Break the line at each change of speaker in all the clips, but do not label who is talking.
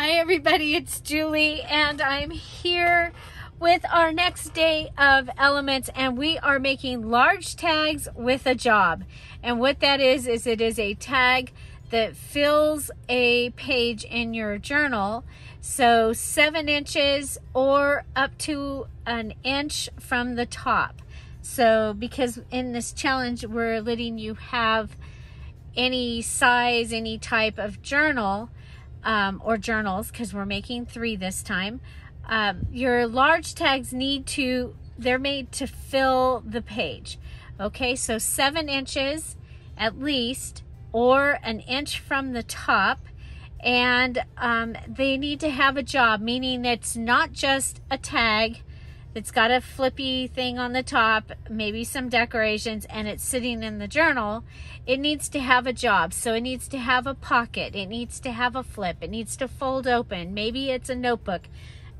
Hi everybody, it's Julie and I'm here with our next day of elements, and we are making large tags with a job. And what that is it is a tag that fills a page in your journal. So 7 inches or up to an inch from the top. So because in this challenge we're letting you have any size, any type of journal, or journals, because we're making 3 this time. Your large tags they're made to fill the page. Okay, so 7 inches at least, or an inch from the top, and they need to have a job, meaning it's not just a tag that's got a flippy thing on the top, maybe some decorations, and it's sitting in the journal. It needs to have a job. So it needs to have a pocket, it needs to have a flip, it needs to fold open, maybe it's a notebook,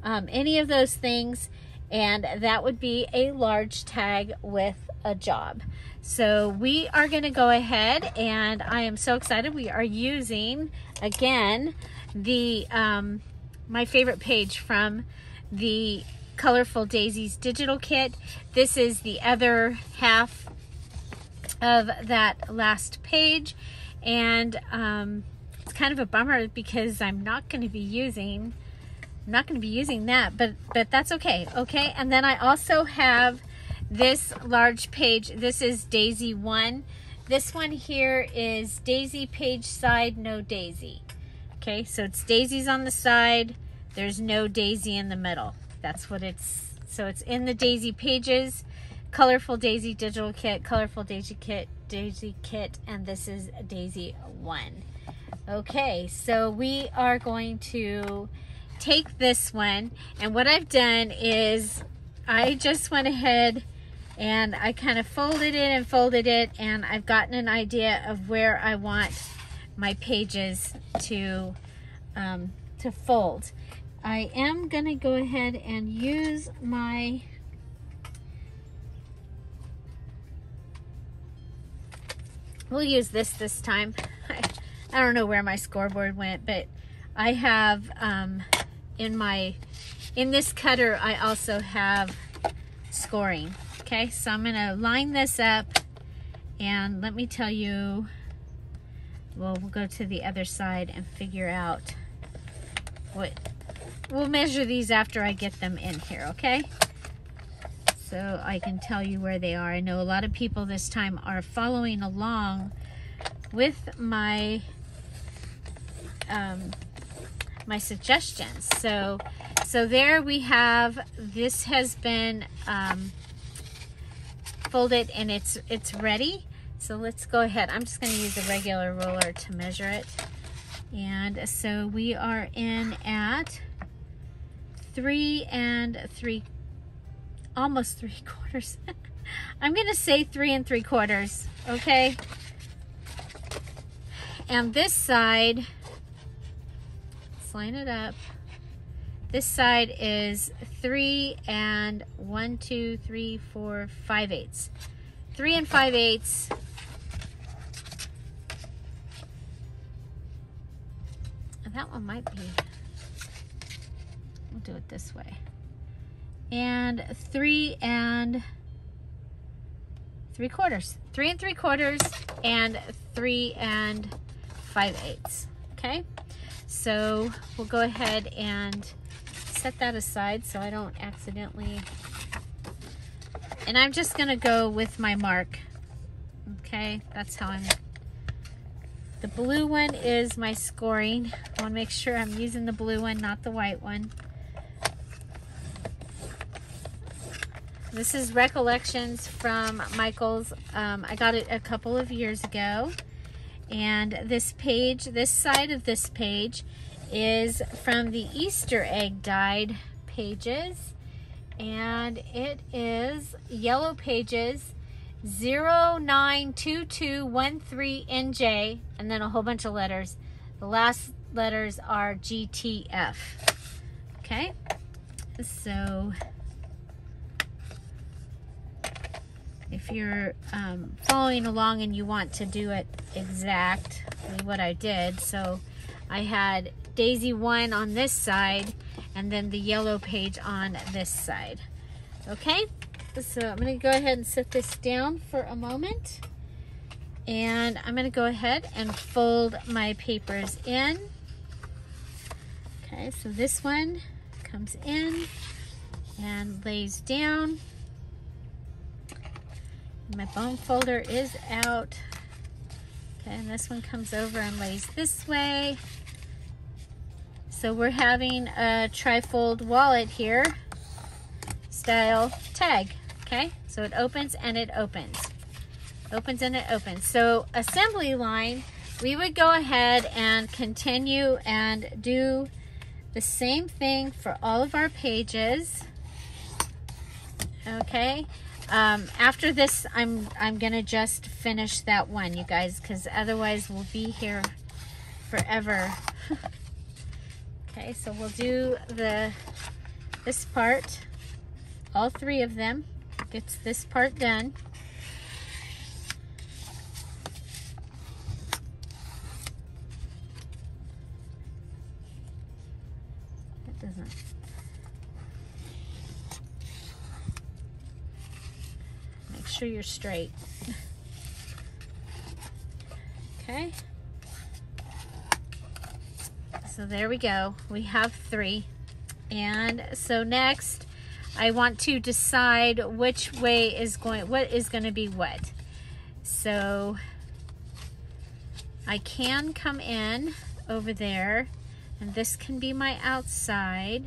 any of those things, and that would be a large tag with a job. So we are going to go ahead, and I am so excited. We are using again the my favorite page from the Colorful Daisies digital kit. This is the other half of that last page, and it's kind of a bummer because I'm not going to be using that, but that's okay. Okay, and then I also have this large page. This is Daisy 1. This one here is Daisy page side, no daisy. Okay, so it's daisies on the side, there's no daisy in the middle. That's what so it's in the daisy pages, Colorful Daisy digital kit, Colorful Daisy kit, and this is Daisy 1. Okay, so we are going to take this one, and what I've done is I just went ahead and I kind of folded it, and I've gotten an idea of where I want my pages to fold. I am going to go ahead and use we'll use this time. I don't know where my scoreboard went, but I have in this cutter I also have scoring. Okay, so I'm going to line this up, and let me tell you, we'll go to the other side and figure out we'll measure these after I get them in here, okay? So I can tell you where they are. I know a lot of people this time are following along with my my suggestions. So there we have, this has been folded and it's ready. So let's go ahead. I'm just going to use a regular ruler to measure it. And so we are in at 3 3/4, almost 3/4. I'm going to say 3 3/4, okay? And this side, let's line it up. This side is 3 1 2 3 4 5/8. 3 5/8. That one might be, we'll do it this way. And 3 3/4. 3 3/4 and 3 5/8. Okay, so we'll go ahead and set that aside so I don't accidentally, and I'm just gonna go with my mark. Okay, that's how the blue one is my scoring. I want to make sure I'm using the blue one, not the white one. This is Recollections from Michael's. I got it a couple of years ago. And this page, this side of this page, is from the Easter egg dyed pages. And it is Yellow Pages 092213NJ, and then a whole bunch of letters. The last letters are GTF. Okay, so if you're following along and you want to do it exactly what I did, so I had Daisy 1 on this side and then the yellow page on this side. Okay, so I'm going to go ahead and set this down for a moment. And I'm going to go ahead and fold my papers in. Okay, so this one comes in and lays down. My bone folder is out. Okay, and this one comes over and lays this way. So we're having a trifold wallet here style tag. Okay, so it opens and it opens. Opens and it opens. So assembly line, we would go ahead and continue and do the same thing for all of our pages. Okay. After this, I'm gonna just finish that one, you guys, because otherwise we'll be here forever. Okay, so we'll do this part, all 3 of them. Gets this part done. It doesn't. Make sure you're straight. Okay. So there we go. We have 3. And so next, I want to decide which way is going, what is going to be what. So I can come in over there, and this can be my outside.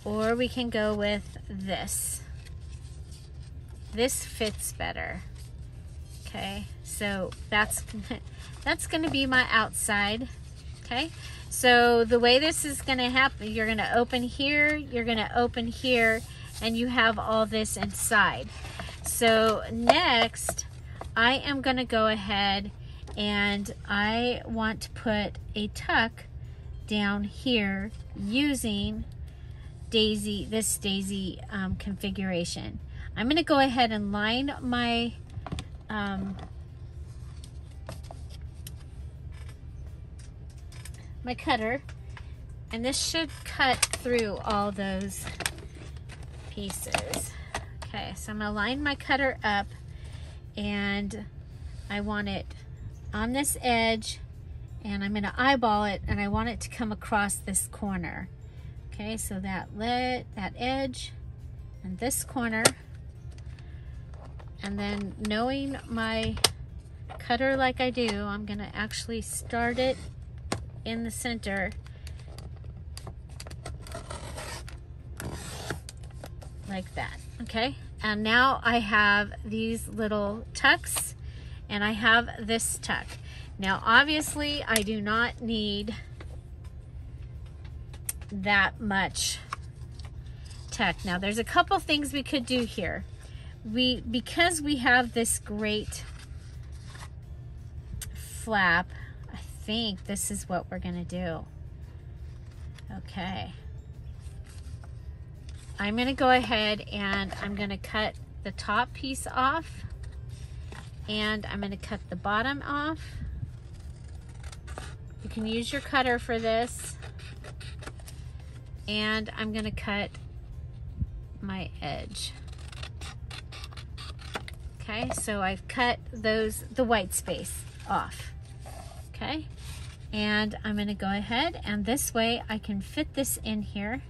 Or we can go with this. This fits better. Okay, so that's going to be my outside. Okay, so the way this is going to happen, you're going to open here, you're going to open here, and you have all this inside. So next, I am going to go ahead and I want to put a tuck down here using this daisy configuration. I'm going to go ahead and line my my cutter, and this should cut through all those pieces. Okay, so I'm going to line my cutter up, and I want it on this edge, and I'm going to eyeball it, and I want it to come across this corner. Okay, so that edge and this corner, and then knowing my cutter like I do, I'm going to actually start it in the center like that. Okay, and now I have these little tucks, and I have this tuck. Now obviously I do not need that much tuck. Now there's a couple things we could do here. Because we have this great flap, I think this is what we're gonna do. Okay, I'm gonna go ahead and I'm gonna cut the top piece off, and I'm gonna cut the bottom off. You can use your cutter for this. And I'm gonna cut my edge. Okay, so I've cut the white space off. Okay, and I'm gonna go ahead, and this way I can fit this in here,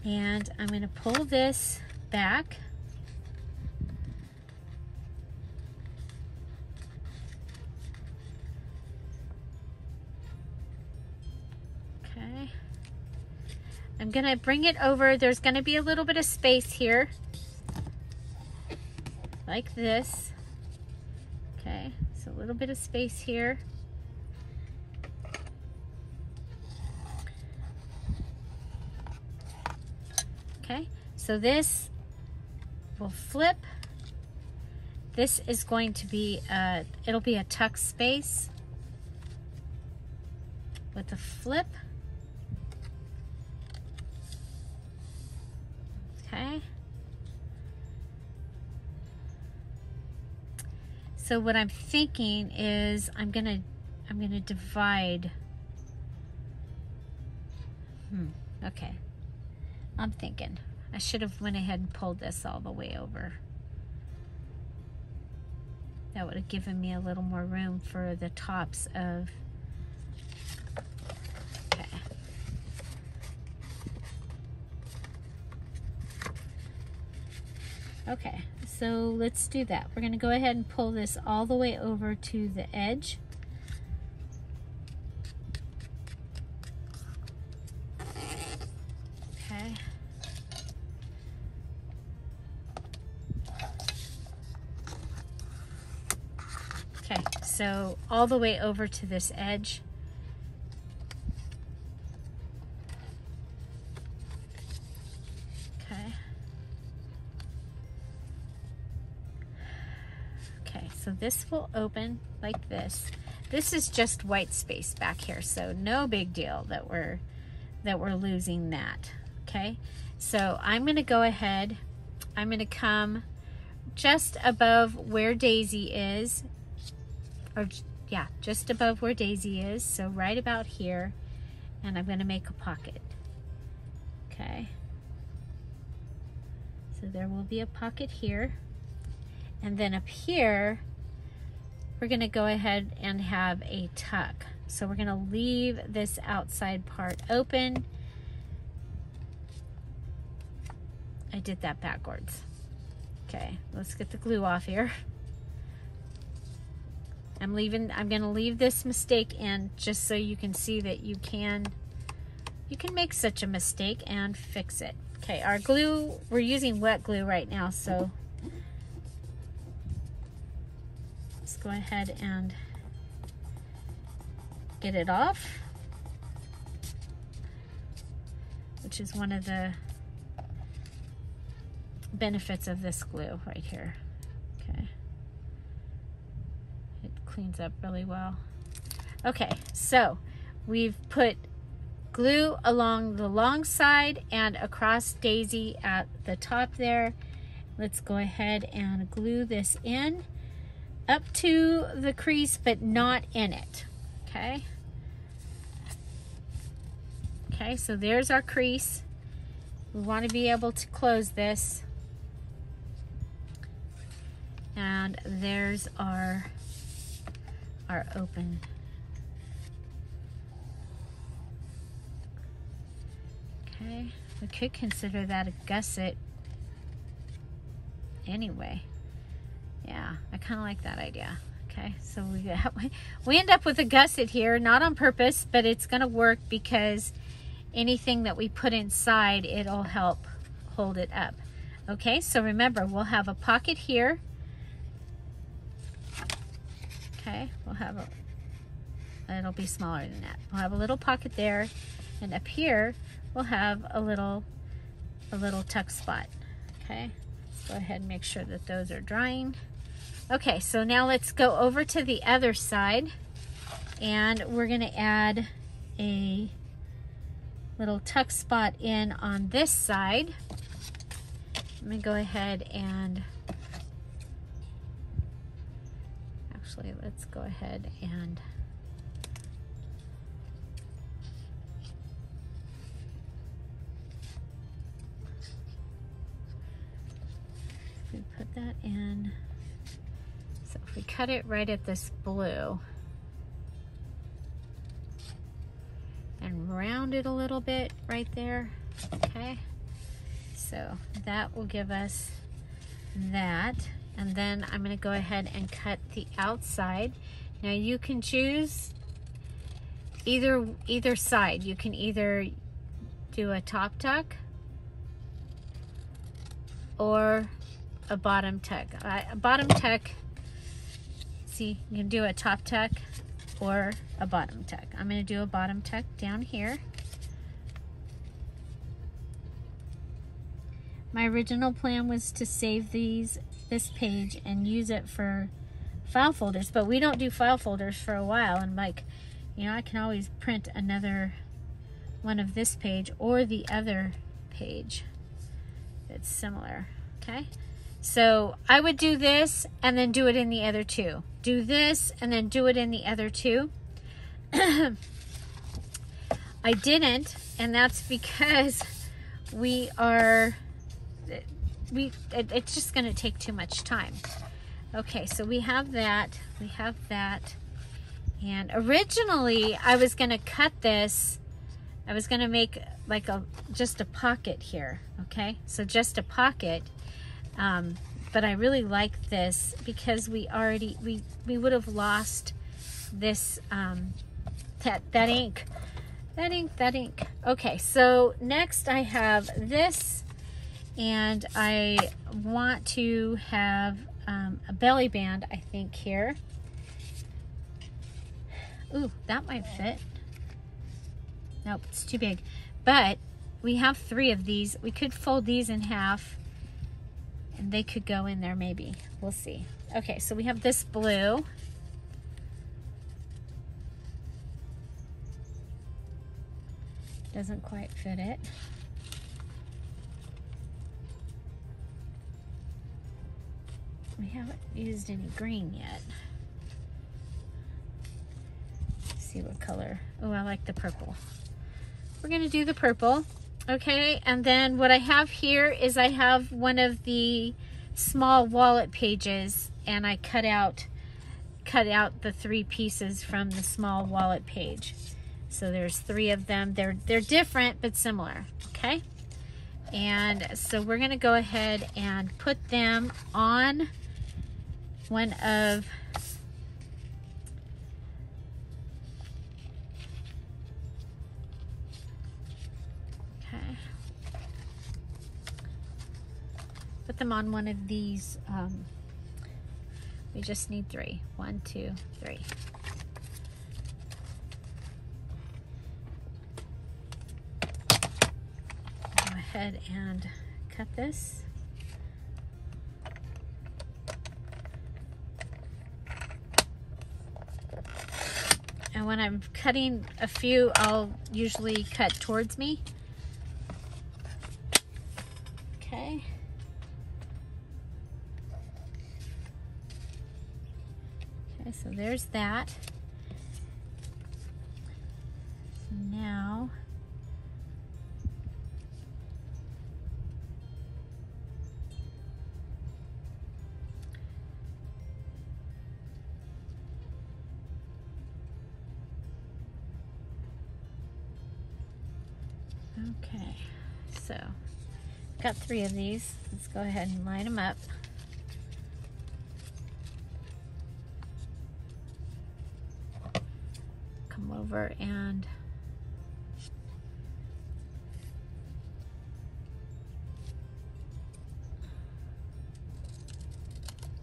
and I'm gonna pull this back. Okay, I'm gonna bring it over. There's gonna be a little bit of space here, like this. Okay, so a little bit of space here. Okay, so this will flip. This is going to be it'll be a tuck space with a flip. Okay. So what I'm thinking is I'm gonna divide. Okay. I'm thinking I should have went ahead and pulled this all the way over. That would have given me a little more room for the tops of. Okay. Okay, so let's do that. We're going to go ahead and pull this all the way over to the edge. Okay. Okay, so all the way over to this edge. Okay. Okay, so this will open like this. This is just white space back here, so no big deal that we're losing that. Okay, so I'm going to go ahead. I'm going to come just above where Daisy is. Or yeah, just above where Daisy is, so right about here, and I'm going to make a pocket. Okay, so there will be a pocket here, and then up here we're going to go ahead and have a tuck. So we're going to leave this outside part open. I did that backwards. Okay, let's get the glue off here. I'm going to leave this mistake in just so you can see that you can make such a mistake and fix it. Okay, our glue, we're using wet glue right now, so let's go ahead and get it off, which is one of the benefits of this glue right here. Okay. Cleans up really well. Okay, so we've put glue along the long side and across Daisy at the top there. Let's go ahead and glue this in up to the crease, but not in it. Okay. Okay, so there's our crease. We want to be able to close this. And there's our open. Okay, we could consider that a gusset anyway. Yeah, I kind of like that idea. Okay, so we end up with a gusset here, not on purpose, but it's going to work because anything that we put inside, it'll help hold it up. Okay, so remember, we'll have a pocket here. Okay, we'll have it'll be smaller than that. We'll have a little pocket there, and up here we'll have a little tuck spot. Okay, let's go ahead and make sure that those are drying. Okay, so now let's go over to the other side, and we're going to add a little tuck spot in on this side. I'm going to go ahead and actually, let's go ahead and we put that in. So if we cut it right at this blue and round it a little bit right there, okay? So that will give us that. And then I'm going to go ahead and cut the outside. Now you can choose either side. You can either do a top tuck or a bottom tuck. A bottom tuck, see, you can do a top tuck or a bottom tuck. I'm going to do a bottom tuck down here. My original plan was to save this page and use it for file folders, but we don't do file folders for a while, and like, you know, I can always print another one of this page or the other page that's similar. Okay, So I would do this and then do it in the other two. Do this and then do it in the other two. I didn't, and that's because it's just going to take too much time. Okay, so we have that. And originally I was going to cut this. I was going to make like just a pocket here. Okay, so just a pocket. But I really like this because we would have lost this, that ink. Okay, so next I have this, and I want to have a belly band, I think, here. Ooh, that might fit. Nope, it's too big. But we have 3 of these. We could fold these in half, and they could go in there maybe. We'll see. Okay, so we have this blue. Doesn't quite fit it. We haven't used any green yet. Let's see what color. Oh, I like the purple. We're gonna do the purple. Okay, and then what I have here is I have one of the small wallet pages, and I cut out the 3 pieces from the small wallet page. So there's 3 of them. They're different but similar. Okay, and so we're gonna go ahead and put them on one of one of these. We just need 3. 1, 2, 3. Go ahead and cut this. And when I'm cutting a few, I'll usually cut towards me. Okay. Okay, so there's that. Now, okay, so got 3 of these. Let's go ahead and line them up. Come over and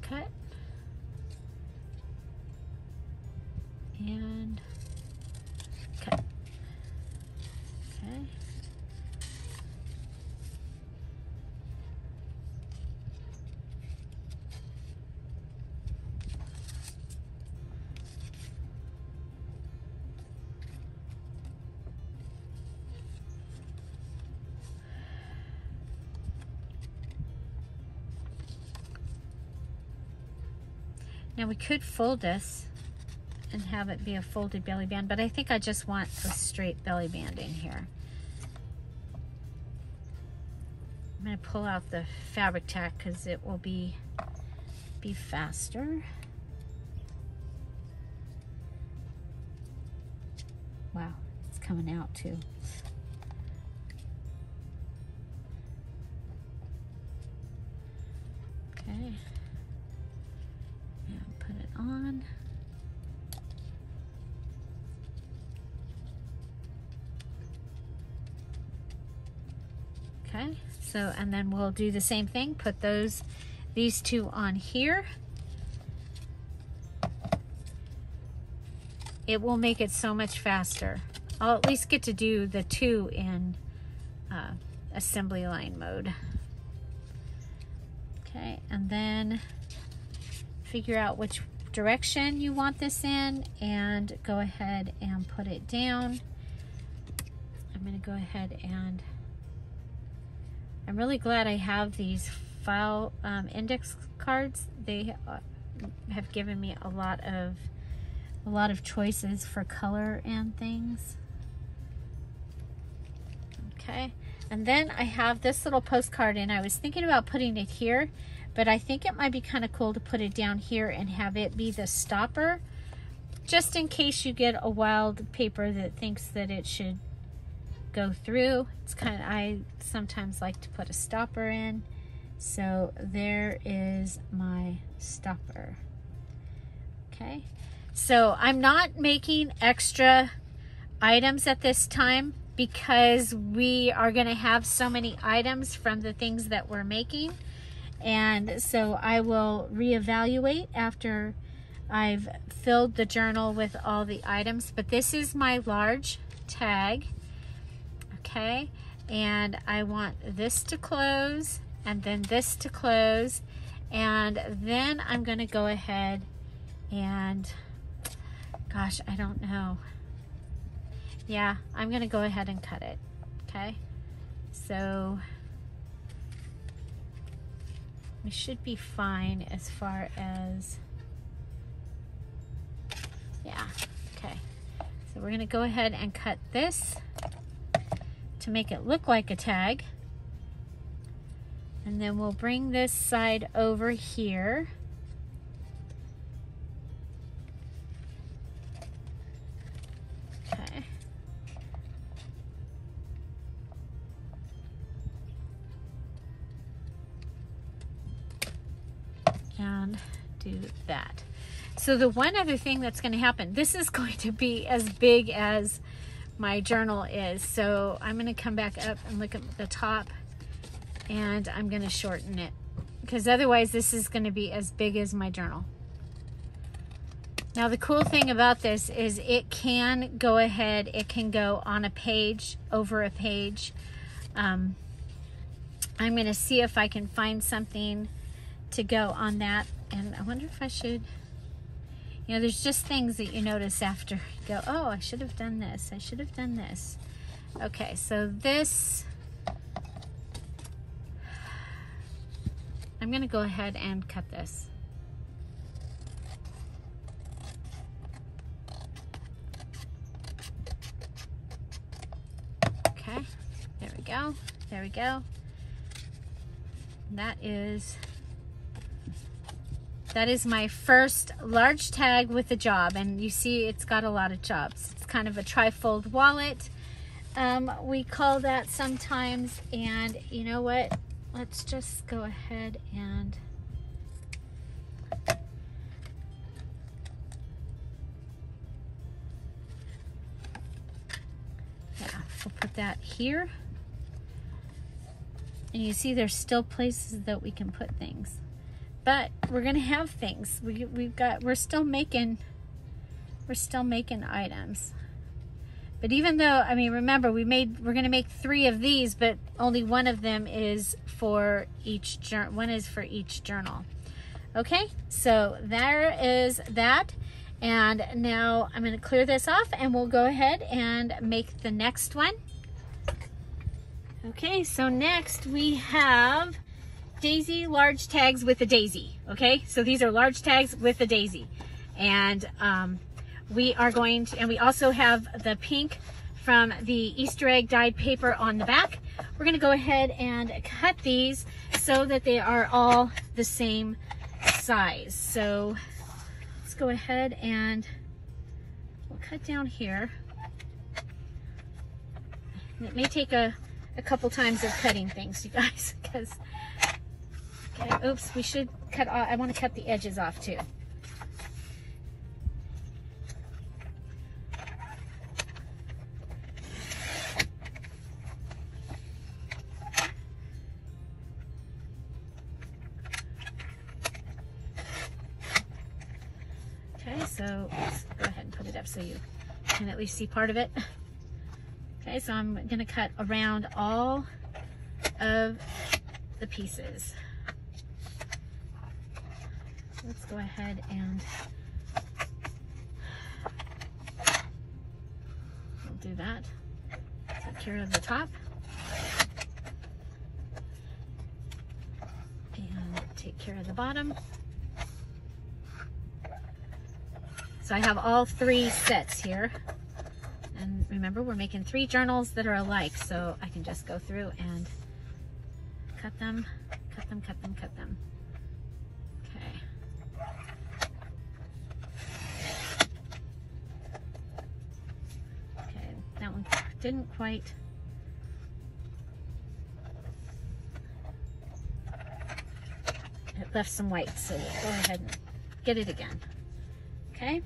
cut and cut. Okay. Now we could fold this and have it be a folded belly band, but I think I just want a straight belly band in here. I'm going to pull out the fabric tack because it will be faster. Wow, it's coming out too. Okay. And put it on. Okay, so and then we'll do the same thing, put these 2 on here. It will make it so much faster. I'll at least get to do the 2 in assembly line mode. Okay, and then figure out which direction you want this in and go ahead and put it down. I'm going to go ahead and I'm really glad I have these file index cards. They have given me a lot of choices for color and things. Okay, and then I have this little postcard, and I was thinking about putting it here, but I think it might be kind of cool to put it down here and have it be the stopper, just in case you get a wild paper that thinks that it should go through. It's kind of, I sometimes like to put a stopper in. So there is my stopper. Okay, so I'm not making extra items at this time because we are going to have so many items from the things that we're making, and so I will reevaluate after I've filled the journal with all the items. But this is my large tag. Okay, and I want this to close and then this to close, and then I'm going to go ahead and, gosh, I don't know. Yeah, I'm going to go ahead and cut it. Okay, so we should be fine as far as, yeah, okay. So we're going to go ahead and cut this to make it look like a tag. And then we'll bring this side over here. Okay. And do that. So the one other thing that's going to happen, this is going to be as big as my journal is. So I'm going to come back up and look at the top, and I'm going to shorten it because otherwise this is going to be as big as my journal. Now the cool thing about this is it can go ahead, it can go on a page, over a page. I'm going to see if I can find something to go on that, and I wonder if I should, you know, there's just things that you notice after you go, oh, I should have done this, I should have done this. Okay, so this, I'm going to go ahead and cut this. Okay, there we go, there we go. That is my first large tag with a job, and you see it's got a lot of jobs. It's kind of a trifold wallet, we call that sometimes. And you know what, let's just go ahead and we'll put that here. And you see there's still places that we can put things. But we're gonna have things. We're still making items. But even though, I mean, remember we're gonna make 3 of these, but only one of them is for each journal. One is for each journal. Okay, so there is that. And now I'm gonna clear this off, and we'll go ahead and make the next one. Okay, so next we have daisy large tags with a daisy. Okay, so these are large tags with a daisy, and we are going to, and we also have the pink from the Easter egg dyed paper on the back. We're going to go ahead and cut these so that they are all the same size. So let's go ahead and we'll cut down here. And it may take a couple times of cutting things, you guys, because okay, oops, we should cut off, I want to cut the edges off too. Okay, so let's go ahead and put it up so you can at least see part of it. Okay, so I'm going to cut around all of the pieces. Let's go ahead and we'll do that. Take care of the top. take care of the bottom. So I have all 3 sets here. And remember, we're making 3 journals that are alike, so I can just go through and cut them, cut them, cut them, cut them. Okay. Okay, that one didn't quite. It left some white, so we'll go ahead and get it again. Okay.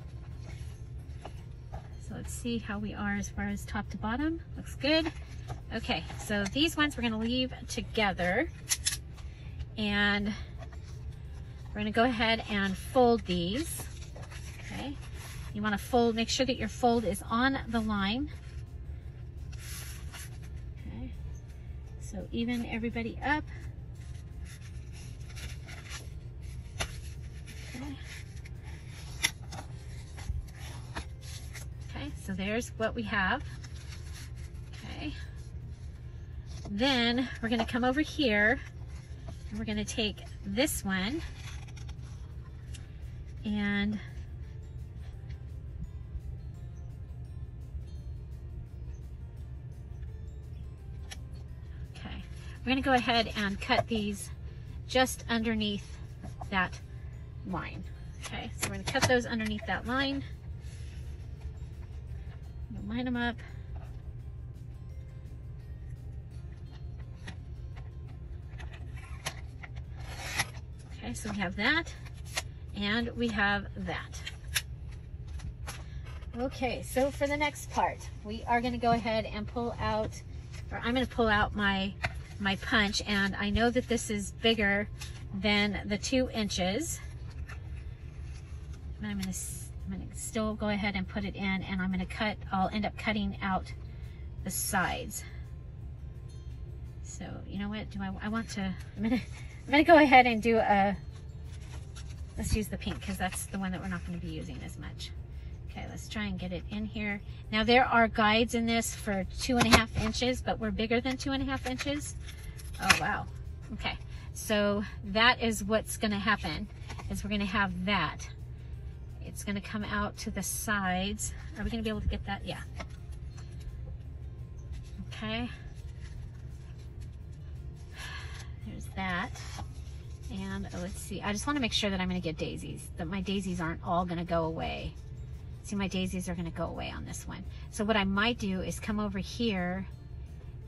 So let's see how we are as far as top to bottom. Looks good. Okay, so these ones we're going to leave together, and we're going to go ahead and fold these. Okay, you want to fold, make sure that your fold is on the line. Okay, so even everybody up. So there's what we have. Okay. Then we're going to come over here and we're going to take this one and okay. We're going to go ahead and cut these just underneath that line. Okay, so we're going to cut those underneath that line. Line them up. Okay, so we have that and we have that. Okay, so for the next part, we are going to go ahead and pull out, or I'm going to pull out my punch, and I know that this is bigger than the 2 inches. I'm going to still go ahead and put it in, and I'm going to cut, I'll end up cutting out the sides. So you know what, I want to, I'm going to go ahead and do a, let's use the pink because that's the one that we're not going to be using as much. Okay, let's try and get it in here. Now there are guides in this for 2.5 inches, but we're bigger than 2.5 inches. Oh wow. Okay, so that is what's going to happen, is we're going to have that. It's going to come out to the sides. Are we going to be able to get that? Yeah. Okay. There's that. And let's see. I just want to make sure that I'm going to get daisies, that my daisies aren't all going to go away. See, my daisies are going to go away on this one. So what I might do is come over here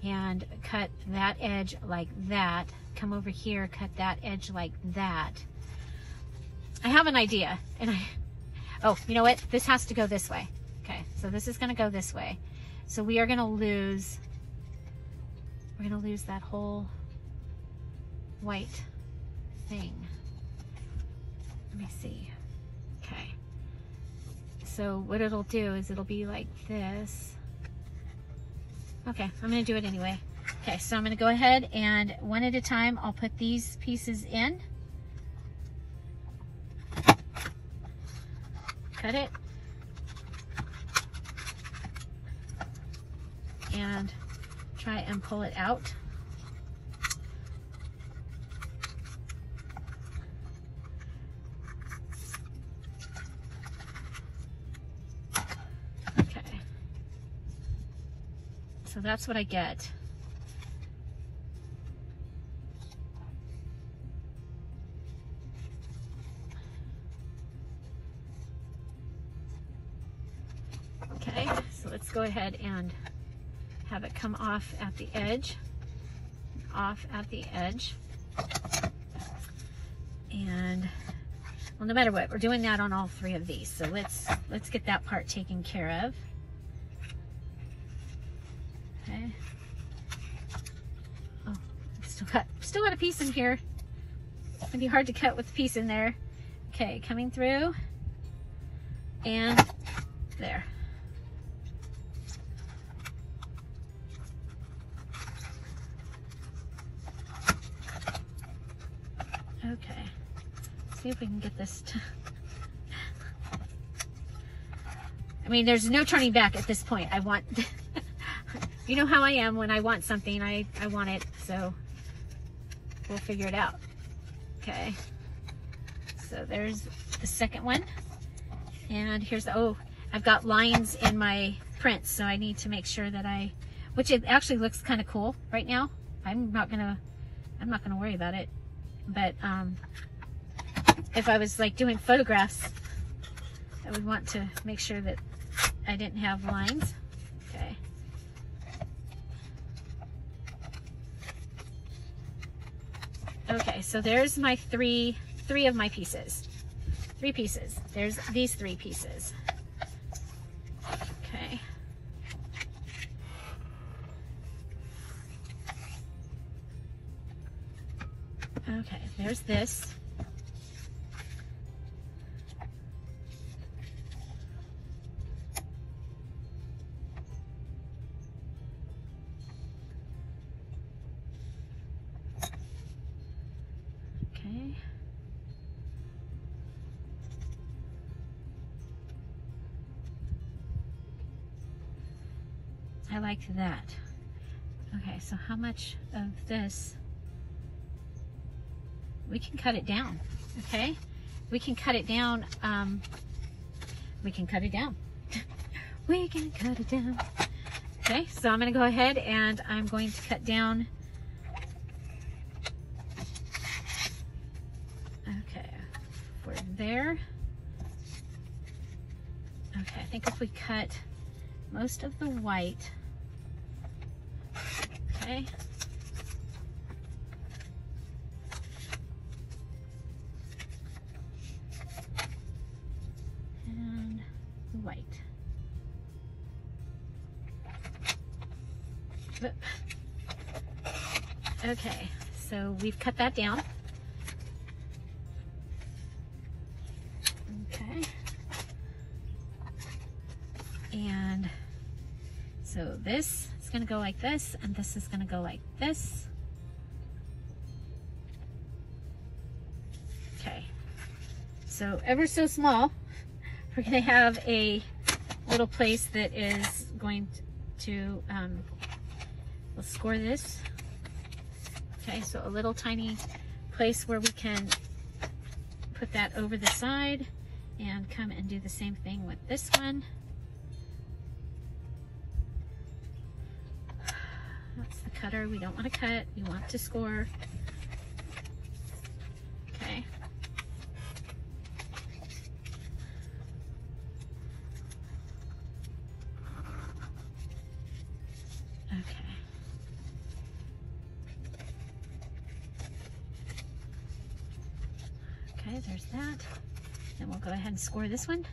and cut that edge like that. Come over here, cut that edge like that. I have an idea, and oh, you know what? This has to go this way. Okay, so this is going to go this way. So we are going to lose, we're going to lose that whole white thing. Let me see. Okay. So what it'll do is it'll be like this. Okay, I'm going to do it anyway. Okay, so I'm going to go ahead and one at a time, I'll put these pieces in. Cut it. And try and pull it out. Okay. So that's what I get. Okay, so let's go ahead and have it come off at the edge, and well, no matter what, we're doing that on all 3 of these. So let's get that part taken care of. Okay. Oh, still got a piece in here. It's gonna be hard to cut with a piece in there. Okay, coming through, and there. Okay, see if we can get this to... I mean, there's no turning back at this point. I want, you know how I am when I want something, I want it, so we'll figure it out. Okay, so there's the second one. And here's the, oh, I've got lines in my prints, so I need to make sure that which it actually looks kind of cool right now. I'm not gonna worry about it. But if I was like doing photographs, I would want to make sure that I didn't have lines. Okay. Okay, so there's my three of my pieces. 3 pieces. There's these 3 pieces. Okay. Okay, there's this. Okay. I like that. Okay, so how much of this? We can cut it down, okay? We can cut it down. We can cut it down. We can cut it down. Okay, so I'm gonna go ahead and I'm going to cut down. Okay, for there. Okay, I think if we cut most of the white, okay. And the white. Okay, so we've cut that down. Okay. And so this is going to go like this, and this is going to go like this. Okay, so ever so small, we're going to have a little place that is going to, we'll score this. Okay, so a little tiny place where we can put that over the side and come and do the same thing with this one. That's the cutter. We don't want to cut, we want to score. Okay. Okay. Okay, there's that. Then we'll go ahead and score this one.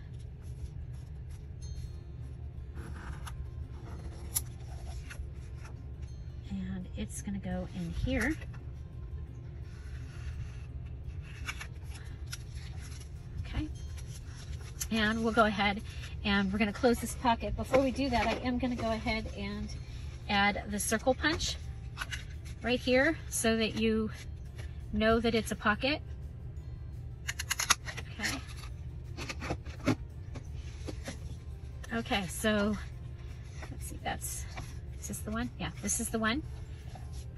And it's going to go in here. Okay. And we'll go ahead and we're going to close this pocket. Before we do that, I am going to go ahead and add the circle punch right here so that you know that it's a pocket. Okay. Okay, so let's see, is this the one? Yeah, this is the one.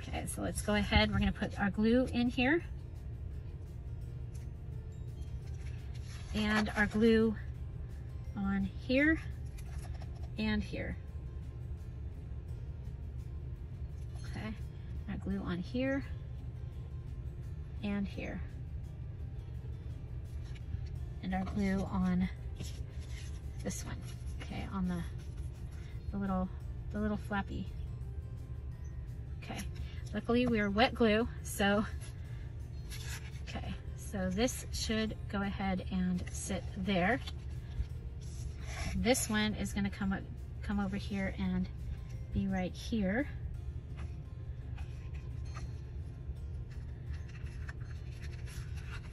Okay, so let's go ahead. We're going to put our glue in here. And our glue on here and here. Okay, our glue on here and here. And our glue on this one. Okay, on the little flappy. Okay, luckily we are wet glue, so okay, so this should go ahead and sit there. This one is going to come over here and be right here.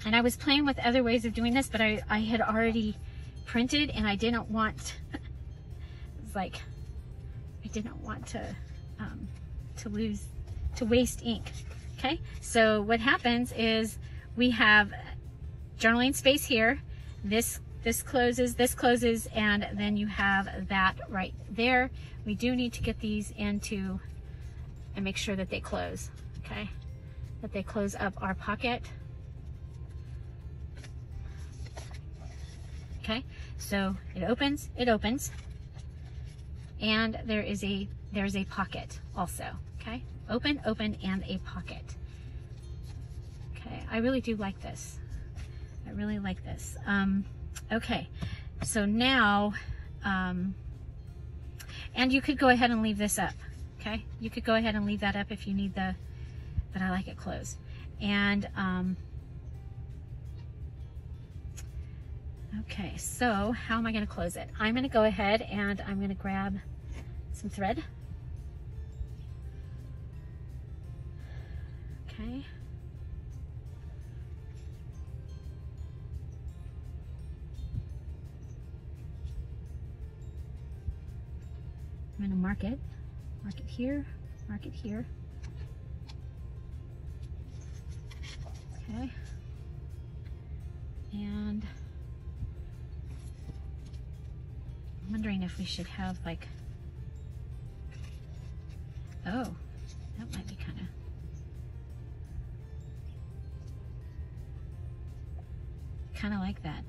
And I was playing with other ways of doing this, but I had already printed and I didn't want it's like I didn't want to waste ink. Okay, so what happens is we have journaling space here, this closes, and then you have that right there. We do need to get these into and make sure that they close. Okay, that they close up our pocket. Okay, so it opens, and there's a pocket also. Okay, open, and a pocket. Okay, I really do like this. I really like this. Okay, so now, and you could go ahead and leave this up. Okay, you could go ahead and leave that up if you need the, but I like it closed. And okay, so how am I going to close it? I'm going to go ahead and I'm going to grab some thread. Okay. I'm going to mark it here, mark it here. Okay. And I'm wondering if we should have like, oh, that might be kind of like that.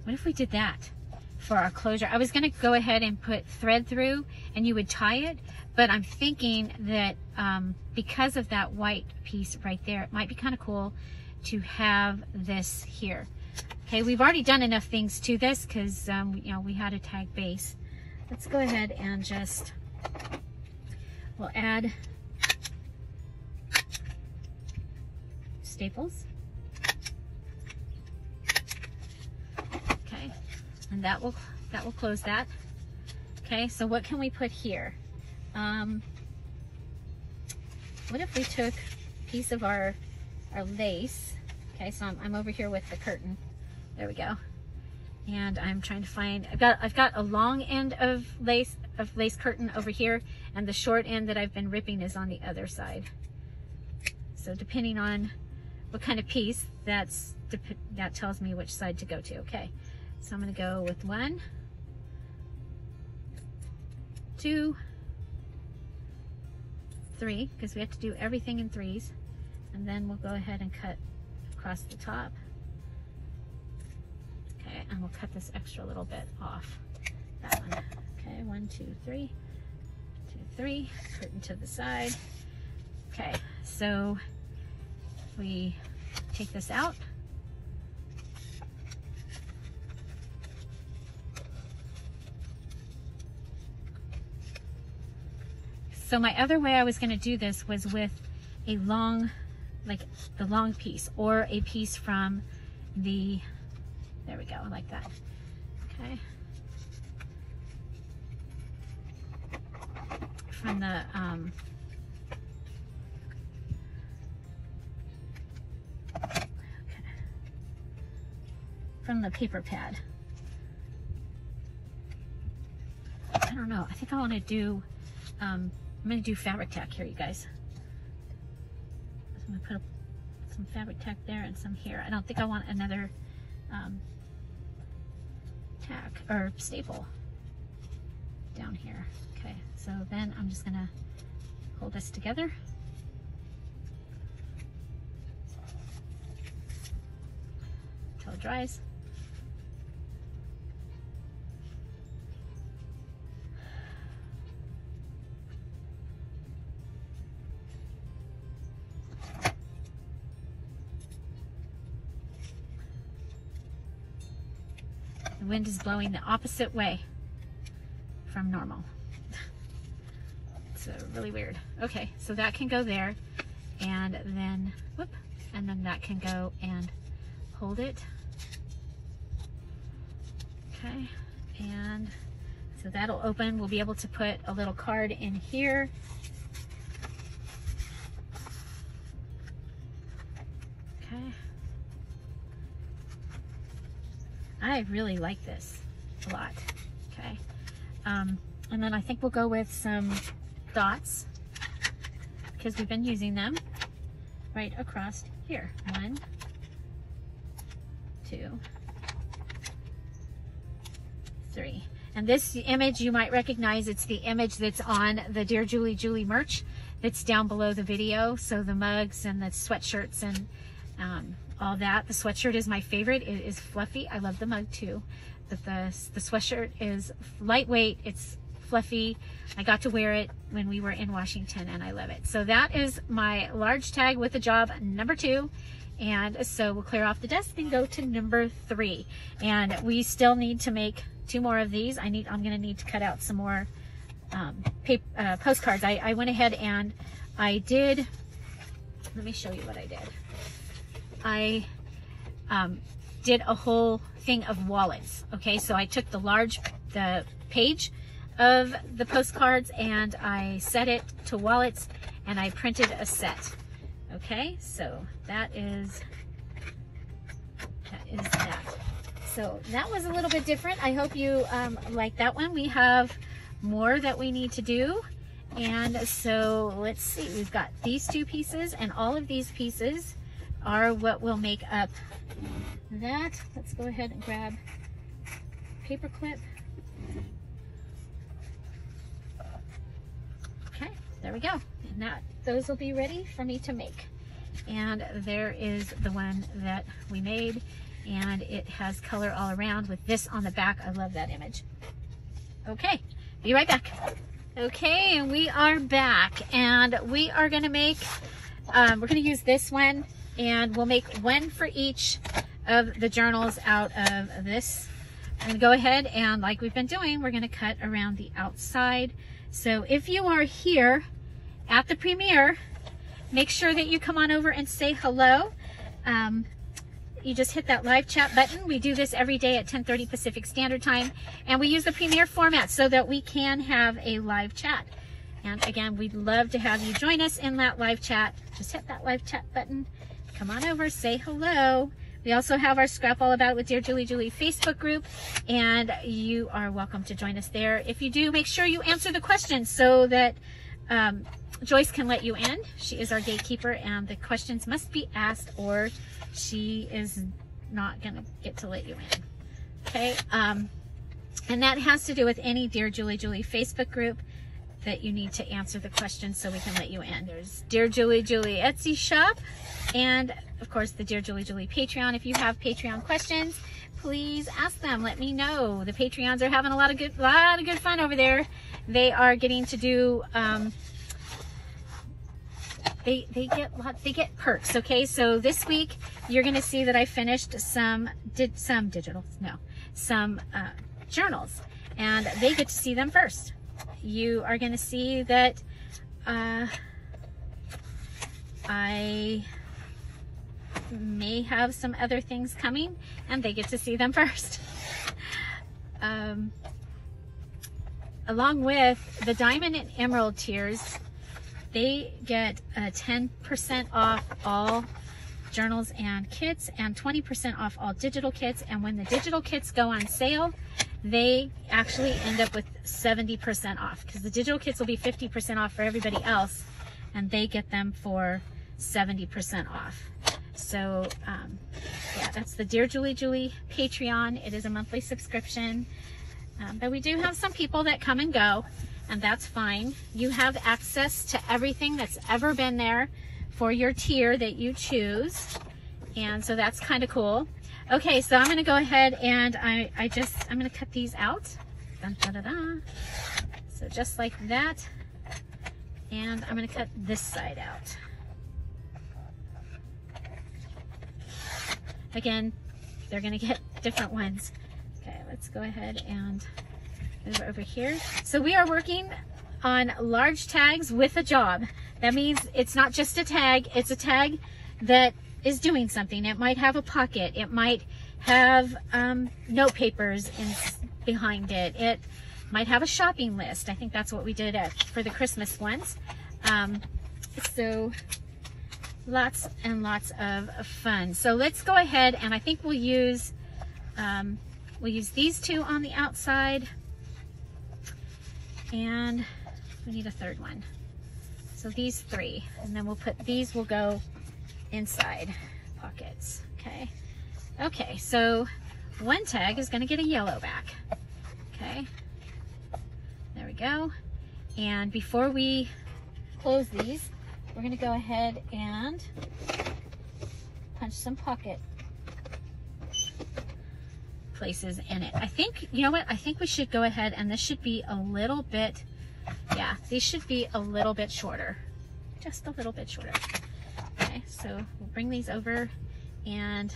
What if we did that for our closure? I was going to go ahead and put thread through and you would tie it, but I'm thinking that because of that white piece right there, it might be kind of cool to have this here. Okay, we've already done enough things to this because you know, we had a tag base. Let's go ahead and just, we'll add staples. Okay, and that will close that. Okay, so what can we put here? What if we took a piece of our lace? Okay, so I'm over here with the curtain. There we go. And I'm trying to find, I've got a long end of lace curtain over here, and the short end that I've been ripping is on the other side. So depending on what kind of piece, that tells me which side to go to. Okay, so I'm going to go with 1, 2, 3, because we have to do everything in threes, and then we'll go ahead and cut across the top. Okay, and we'll cut this extra little bit off. That one. Okay, 1, 2, 3, 2, 3, curtain to the side. Okay, so we take this out. So my other way I was going to do this was with a long, like the long piece, or a piece from the, there we go, like that. Okay. From the, okay, from the paper pad. I don't know, I think I want to do, I'm going to do fabric tack here, you guys. So I'm going to put some fabric tack there and some here. I don't think I want another tack or staple down here. Okay, so then I'm just going to hold this together. Until it dries. The wind is blowing the opposite way from normal. It's really weird. Okay, so that can go there, and then, whoop, and then that can go and hold it. Okay, and so that'll open. We'll be able to put a little card in here. Okay. I really like this a lot. Okay, and then I think we'll go with some dots because we've been using them right across here. 1, 2, 3. And this image you might recognize. It's the image that's on the Dear Julie Julie merch that's down below the video. So the mugs and the sweatshirts and all that. The sweatshirt is my favorite. It is fluffy. I love the mug too, but the sweatshirt is lightweight. It's fluffy. I got to wear it when we were in Washington and I love it. So that is my large tag with a job number 2. And so we'll clear off the desk and go to number 3. And we still need to make 2 more of these. I'm gonna need to cut out some more postcards. I went ahead and I did, let me show you what I did. I did a whole thing of wallets. Okay, so I took the page of the postcards and I set it to wallets and I printed a set. Okay, so that is that. So that was a little bit different. I hope you like that one. We have more that we need to do. And so let's see, we've got these 2 pieces and all of these pieces are what will make up that. Let's go ahead and grab paper clip. Okay, there we go. And those will be ready for me to make. And there is the one that we made, and it has color all around with this on the back. I love that image. Okay, be right back. Okay, and we are back, and we are gonna make, we're gonna use this one, and we'll make one for each of the journals out of this. I'm gonna go ahead and, like we've been doing, we're gonna cut around the outside. So if you are here at the premiere, make sure that you come on over and say hello. You just hit that live chat button. We do this every day at 10:30 Pacific Standard Time, and we use the premiere format so that we can have a live chat. And again, we'd love to have you join us in that live chat. Just hit that live chat button. Come on over, say hello. We also have our Scrap All About It with Dear Julie Julie Facebook group, and you are welcome to join us there. If you do, make sure you answer the questions so that Joyce can let you in. She is our gatekeeper, and the questions must be asked or she is not gonna get to let you in. Okay, and that has to do with any Dear Julie Julie Facebook group that you need to answer the questions so we can let you in. There's Dear Julie Julie Etsy shop, and of course the Dear Julie Julie Patreon. If you have Patreon questions, please ask them. Let me know. The Patreons are having a lot of good fun over there. They are getting to do they get perks. Okay, so this week you're gonna see that I finished some journals, and they get to see them first. You are gonna see that I may have some other things coming, and they get to see them first. Along with the Diamond and Emerald tiers, they get 10% off all journals and kits and 20% off all digital kits. And when the digital kits go on sale, they actually end up with 70% off, because the digital kits will be 50% off for everybody else, and they get them for 70% off. So yeah, that's the Dear Julie Julie Patreon. It is a monthly subscription, but we do have some people that come and go, and that's fine. You have access to everything that's ever been there for your tier that you choose, and so that's kind of cool. Okay, so I'm gonna go ahead and I'm gonna cut these out. Dun, da, da, da. So just like that, and I'm gonna cut this side out. Again, they're gonna get different ones. Okay, let's go ahead and move over here. So we are working on large tags with a job. That means it's not just a tag, it's a tag that is doing something. It might have a pocket, it might have note papers behind it, it might have a shopping list. I think that's what we did for the Christmas ones. So lots and lots of fun. So let's go ahead, and I think we'll use these two on the outside, and we need a third one. So these three, and then we'll put these, will go inside pockets. Okay. Okay, so one tag is going to get a yellow back. Okay. There we go. And before we close these, we're going to go ahead and punch punch some pocket places in it. I think, you know what, I think we should go ahead, and this should be a little bit, yeah, these should be a little bit shorter, just a little bit shorter. Okay, so we'll bring these over, and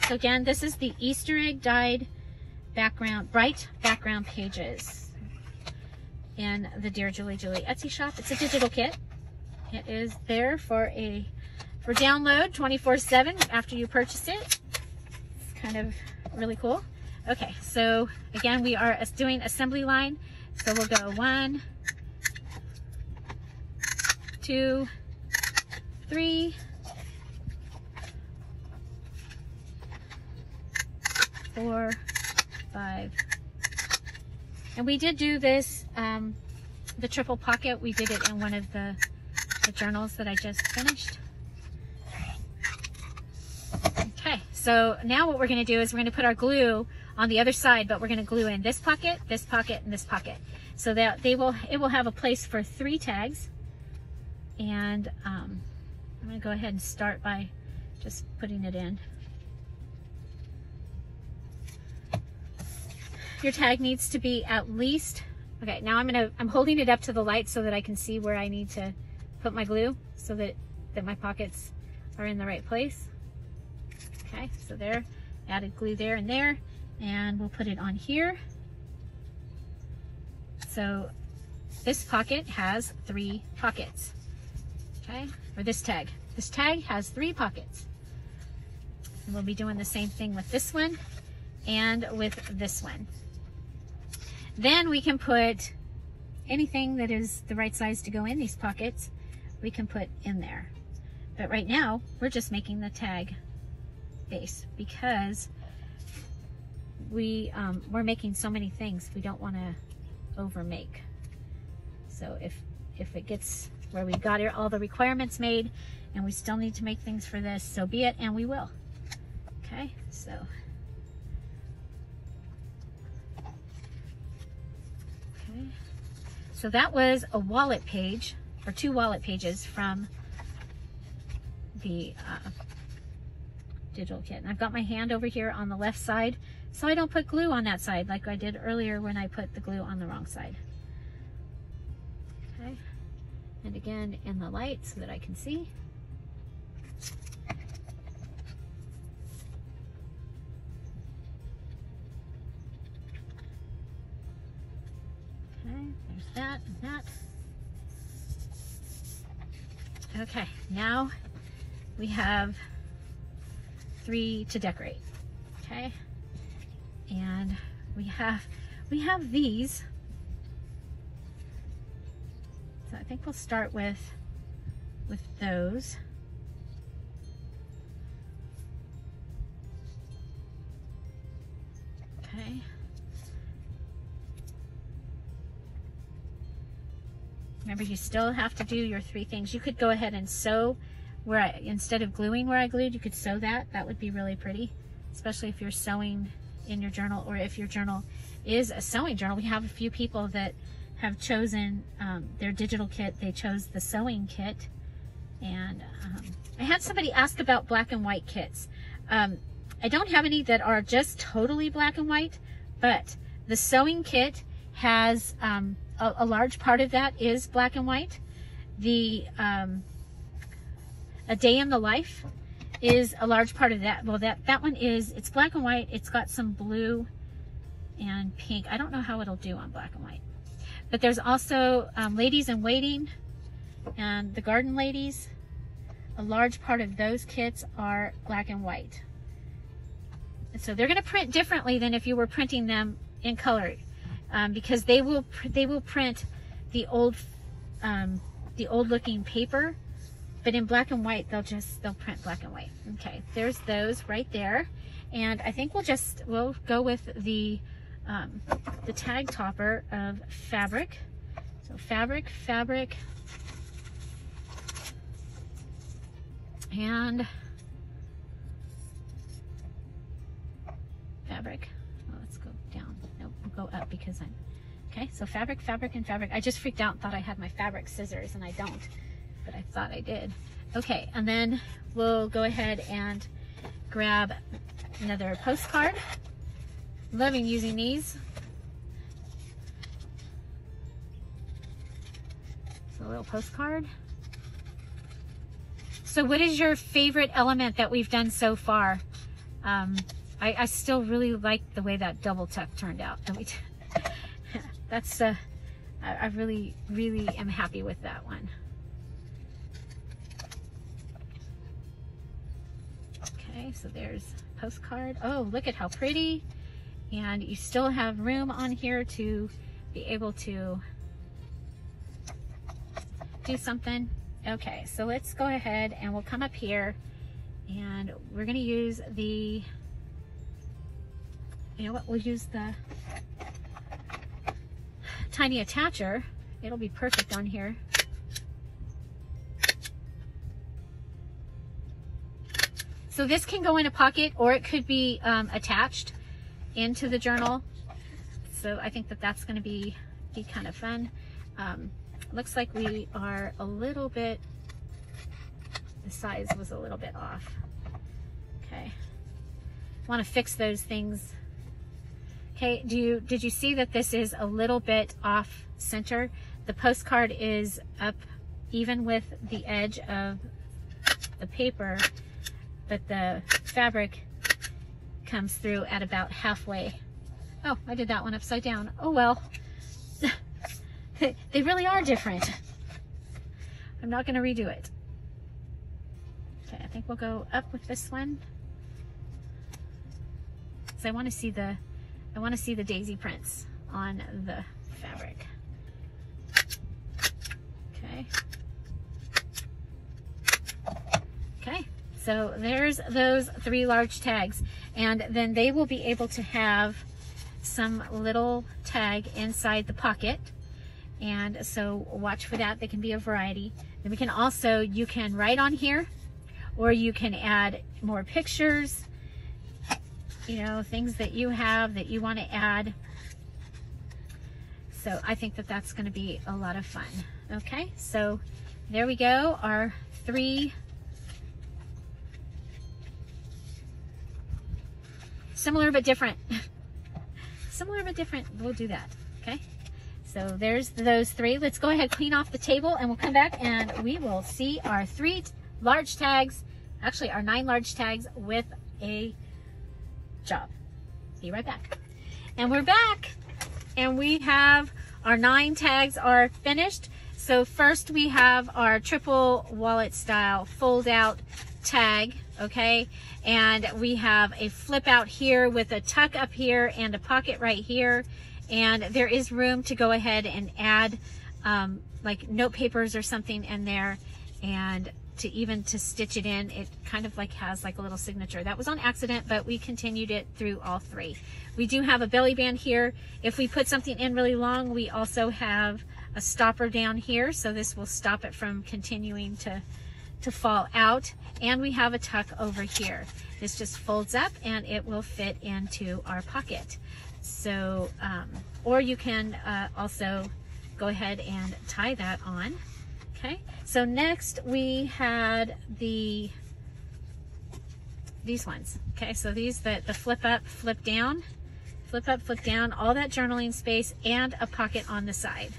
so again, this is the Easter egg dyed background, bright background pages in the Dear Julie Julie Etsy shop. It's a digital kit. It is there for download 24/7 after you purchase it. It's kind of really cool. Okay, so again, we are doing assembly line. So we'll go 1, 2, 3, 4, 5. And we did do this, the triple pocket. We did it in one of the journals that I just finished. Okay, so now what we're going to do is we're going to put our glue on the other side, but we're going to glue in this pocket, and this pocket, so that it will have a place for 3 tags. And I'm going to go ahead and start by just putting it in. Your tag needs to be at least, okay, now I'm holding it up to the light so that I can see where I need to put my glue, so that my pockets are in the right place. Okay, so there, added glue there and there, and we'll put it on here. So this pocket has 3 pockets, okay, or this tag has 3 pockets. And we'll be doing the same thing with this one and with this one. Then we can put anything that is the right size to go in these pockets, we can put in there. But right now, we're just making the tag base because we're making so many things. We don't want to over make. So if it gets where we got all the requirements made and we still need to make things for this, so be it, and we will. Okay, so. So that was a wallet page, or 2 wallet pages from the digital kit. And I've got my hand over here on the left side, so I don't put glue on that side like I did earlier when I put the glue on the wrong side. Okay, and again in the light so that I can see. That and that. Okay, now we have 3 to decorate. Okay, and we have these. So I think we'll start with those. Okay. Remember, you still have to do your 3 things. You could go ahead and sew where instead of gluing where I glued, you could sew that. That would be really pretty, especially if you're sewing in your journal, or if your journal is a sewing journal. We have a few people that have chosen their digital kit. They chose the sewing kit. And I had somebody ask about black and white kits. I don't have any that are just totally black and white, but the sewing kit has a large part of that is black and white. The A Day in the Life is a large part of that. Well, that one it's black and white. It's got some blue and pink. I don't know how it'll do on black and white. But there's also Ladies in Waiting and the Garden Ladies. A large part of those kits are black and white. So they're going to print differently than if you were printing them in color. Because they will print the old looking paper, but in black and white they'll print black and white. Okay, there's those right there, and I think we'll go with the tag topper of fabric. So fabric, and fabric. Oh, let's go down. No, we'll go up because I'm okay. So fabric, and fabric. I just freaked out and thought I had my fabric scissors, and I don't, but I thought I did. Okay, and then we'll go ahead and grab another postcard. Loving using these. So a little postcard. So what is your favorite element that we've done so far? I still really like the way that double tuck turned out. That's I really am happy with that one. Okay, so there's postcard. Oh, look at how pretty. And you still have room on here to be able to do something. Okay, so let's go ahead and we'll come up here and we're going to use the, you know what, we'll use the tiny attacher. It'll be perfect on here. So this can go in a pocket or it could be attached into the journal. So I think that that's going to be kind of fun. Looks like we are a little bit, the size was a little bit off. Okay, want to fix those things. Okay, did you see that this is a little bit off center? The postcard is up even with the edge of the paper, but the fabric comes through at about halfway. Oh, I did that one upside down. Oh well. They really are different. I'm not going to redo it. Okay, I think we'll go up with this one. So I want to see the daisy prints on the fabric. Okay. Okay, so there's those 3 large tags, and then they will be able to have some little tag inside the pocket. And so watch for that. They can be a variety. Then we can also, you can write on here, or you can add more pictures, you know, things that you have that you want to add. So I think that that's going to be a lot of fun. Okay, so there we go, our 3 similar but different. Similar but different, we'll do that. Okay, so there's those 3. Let's go ahead, clean off the table, and we'll come back and we will see our 3 large tags, actually our 9 large tags with a job. Be right back. And we're back, and we have our 9 tags are finished. So first we have our triple wallet style fold out tag, okay, and we have a flip out here with a tuck up here and a pocket right here, and there is room to go ahead and add like note papers or something in there, and to stitch it in. It kind of like has like a little signature. That was on accident, but we continued it through all 3. We do have a belly band here. If we put something in really long, we also have a stopper down here, so this will stop it from continuing to fall out. And we have a tuck over here. This just folds up and it will fit into our pocket. So, or you can also go ahead and tie that on. Okay, so next we had these ones. Okay, so these, the flip up, flip down, flip up, flip down, all that journaling space and a pocket on the side.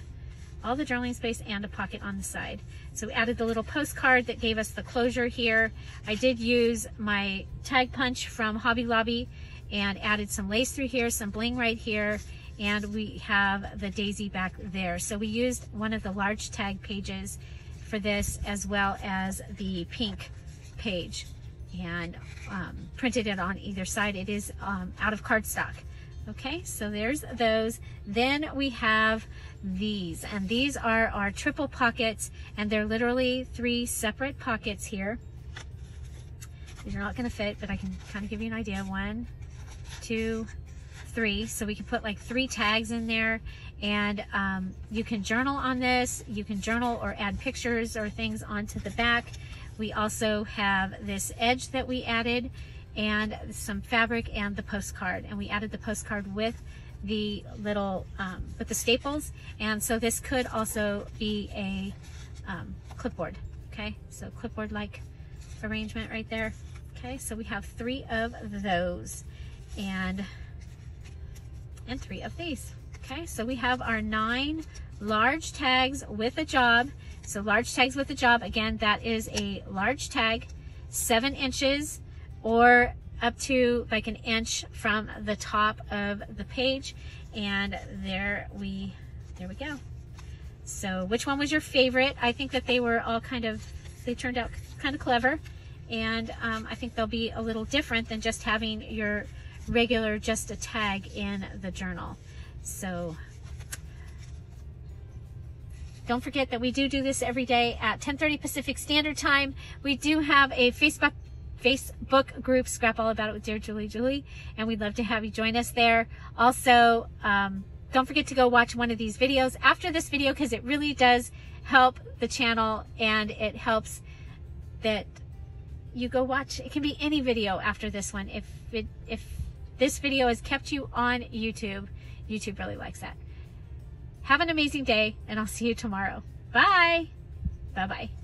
All the journaling space and a pocket on the side. So we added the little postcard that gave us the closure here. I did use my tag punch from Hobby Lobby and added some lace through here, some bling right here, and we have the daisy back there. So we used one of the large tag pages for this, as well as the pink page, and printed it on either side. It is out of cardstock. Okay, so there's those. Then we have these, and these are our triple pockets, and they're literally 3 separate pockets here. These are not going to fit, but I can kind of give you an idea. 1, 2, 3. So we can put like 3 tags in there, and you can journal on this. You can journal or add pictures or things onto the back. We also have this edge that we added, and some fabric and the postcard, and we added the postcard with the little with the staples. And so this could also be a clipboard, Okay, so clipboard-like arrangement right there. Okay, so we have 3 of those and 3 of these. Okay, so we have our 9 large tags with a job. So large tags with a job, again, that is a large tag, 7 inches or up to like an inch from the top of the page. And there we go. So which one was your favorite? I think that they were all they turned out kind of clever. And I think they'll be a little different than just having your regular just a tag in the journal. So don't forget that we do this every day at 10:30 Pacific Standard Time. We do have a Facebook group, Scrap All About It with Dear Julie Julie, and we'd love to have you join us there. Also, don't forget to go watch one of these videos after this video, because it really does help the channel, and it helps that you go watch. It can be any video after this one. If this video has kept you on YouTube, YouTube really likes that. Have an amazing day, and I'll see you tomorrow. Bye. Bye-bye.